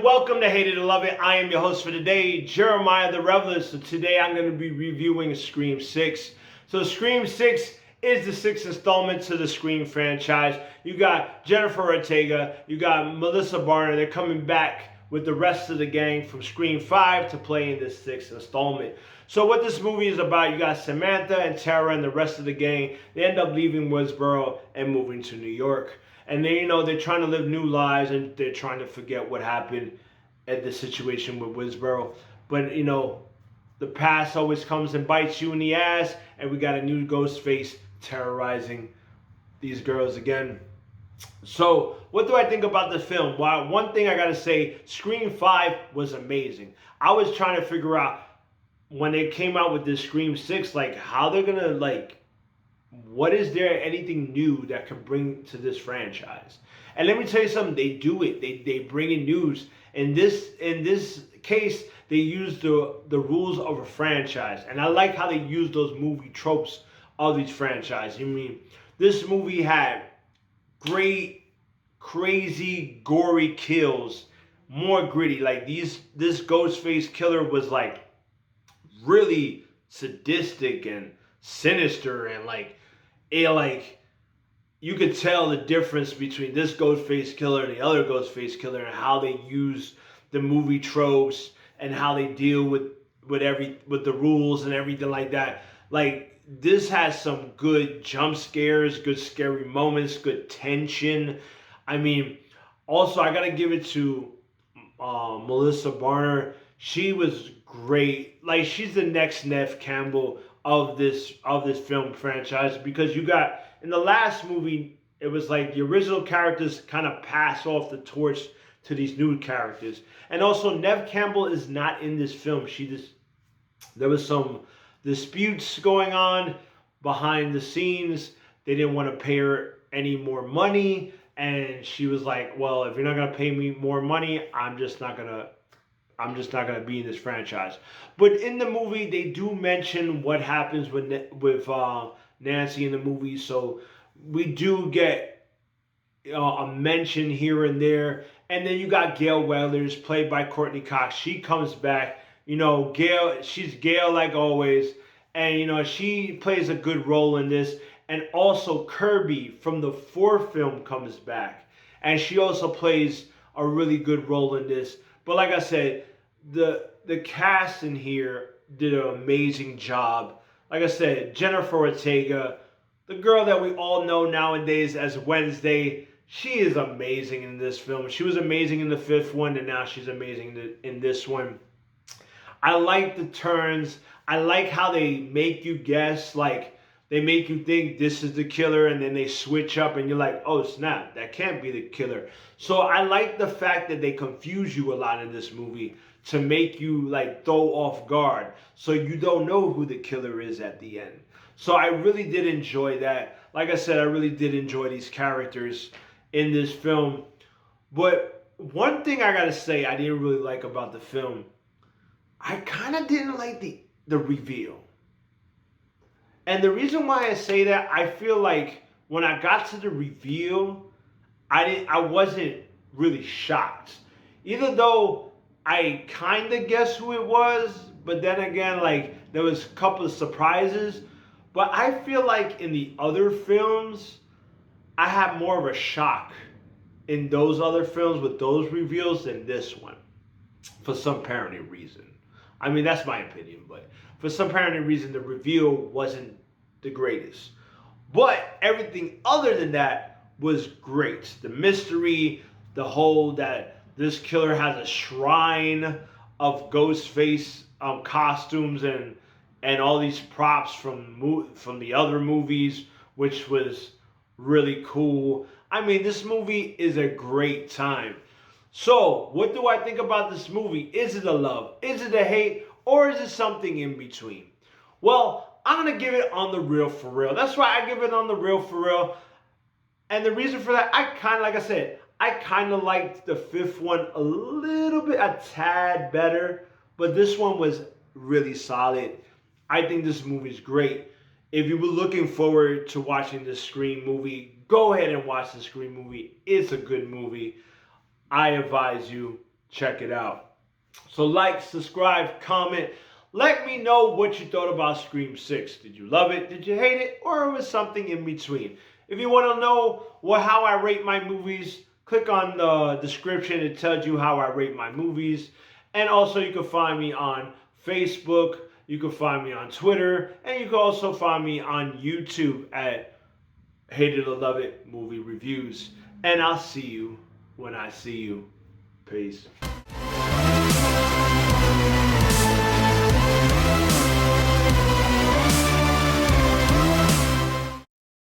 welcome to Hated to Love It. I am your host for today, Jeremiah the Reveler. So today I'm going to be reviewing Scream 6. So Scream 6 is the sixth installment to the Scream franchise. You got Jennifer Ortega, you got Melissa Barner. They're coming back with the rest of the gang from Scream 5 to play in this sixth installment. So what this movie is about, you got Samantha and Tara and the rest of the gang. They end up leaving Woodsboro and moving to New York. And then, they're trying to live new lives and they're trying to forget what happened at the situation with Woodsboro. But, the past always comes and bites you in the ass, and we got a new ghost face terrorizing these girls again. So, what do I think about the film? Well, one thing I gotta say, Scream 5 was amazing. I was trying to figure out when they came out with this Scream 6, how they're gonna, what is there anything new that can bring to this franchise? And let me tell you something, they do it. They bring in news. In this case, they use the rules of a franchise. And I like how they use those movie tropes of these franchises. I mean, this movie had great, crazy, gory kills, more gritty. This Ghostface killer was really sadistic and sinister, and you could tell the difference between this Ghostface killer and the other Ghostface killer, and how they use the movie tropes and how they deal with the rules and everything like that. This has some good jump scares, good scary moments, good tension. I mean, also I gotta give it to Melissa Barner. She was great. She's the next Neve Campbell of this film franchise, because you got in the last movie, it was the original characters kind of pass off the torch to these new characters. And also, Neve Campbell is not in this film. There was some disputes going on behind the scenes. They didn't want to pay her any more money, and she was like, well, if you're not going to pay me more money, I'm just not going to be in this franchise. But in the movie, they do mention what happens with Nancy in the movie. So we do get a mention here and there. And then you got Gail Weathers, played by Courtney Cox. She comes back. Gail, she's Gail like always. And, she plays a good role in this. And also Kirby from the fourth film comes back. And she also plays a really good role in this. But like I said, the cast in here did an amazing job. Like I said, Jennifer Ortega, the girl that we all know nowadays as Wednesday, she is amazing in this film. She was amazing in the fifth one, and now she's amazing in this one. I like the turns. I like how they make you guess. They make you think this is the killer, and then they switch up, and you're like, oh snap, that can't be the killer. So I like the fact that they confuse you a lot in this movie to make you throw off guard, so you don't know who the killer is at the end. So I really did enjoy that. Like I said, I really did enjoy these characters in this film. But one thing I gotta say I didn't really like about the film, I kind of didn't like the reveal. And the reason why I say that, I feel like when I got to the reveal, I wasn't really shocked. Even though I kind of guessed who it was, but then again, there was a couple of surprises. But I feel like in the other films, I had more of a shock in those other films with those reveals than this one, for some apparent reason. I mean, that's my opinion, but for some apparent reason, the reveal wasn't the greatest. But everything other than that was great. The mystery, the whole that this killer has a shrine of Ghostface costumes and all these props from the other movies, which was really cool. I mean, this movie is a great time. So, what do I think about this movie? Is it a love? Is it a hate? Or is it something in between? Well, I'm going to give it on the real for real. That's why I give it on the real for real. And the reason for that, like I said, I kind of liked the fifth one a tad better. But this one was really solid. I think this movie is great. If you were looking forward to watching this Scream movie, go ahead and watch the Scream movie. It's a good movie. I advise you, check it out. So like, subscribe, comment. Let me know what you thought about Scream 6. Did you love it? Did you hate it? Or was something in between? If you want to know how I rate my movies, click on the description. It tells you how I rate my movies. And also you can find me on Facebook. You can find me on Twitter. And you can also find me on YouTube at Hate It or Love It Movie Reviews. And I'll see you when I see you. Peace.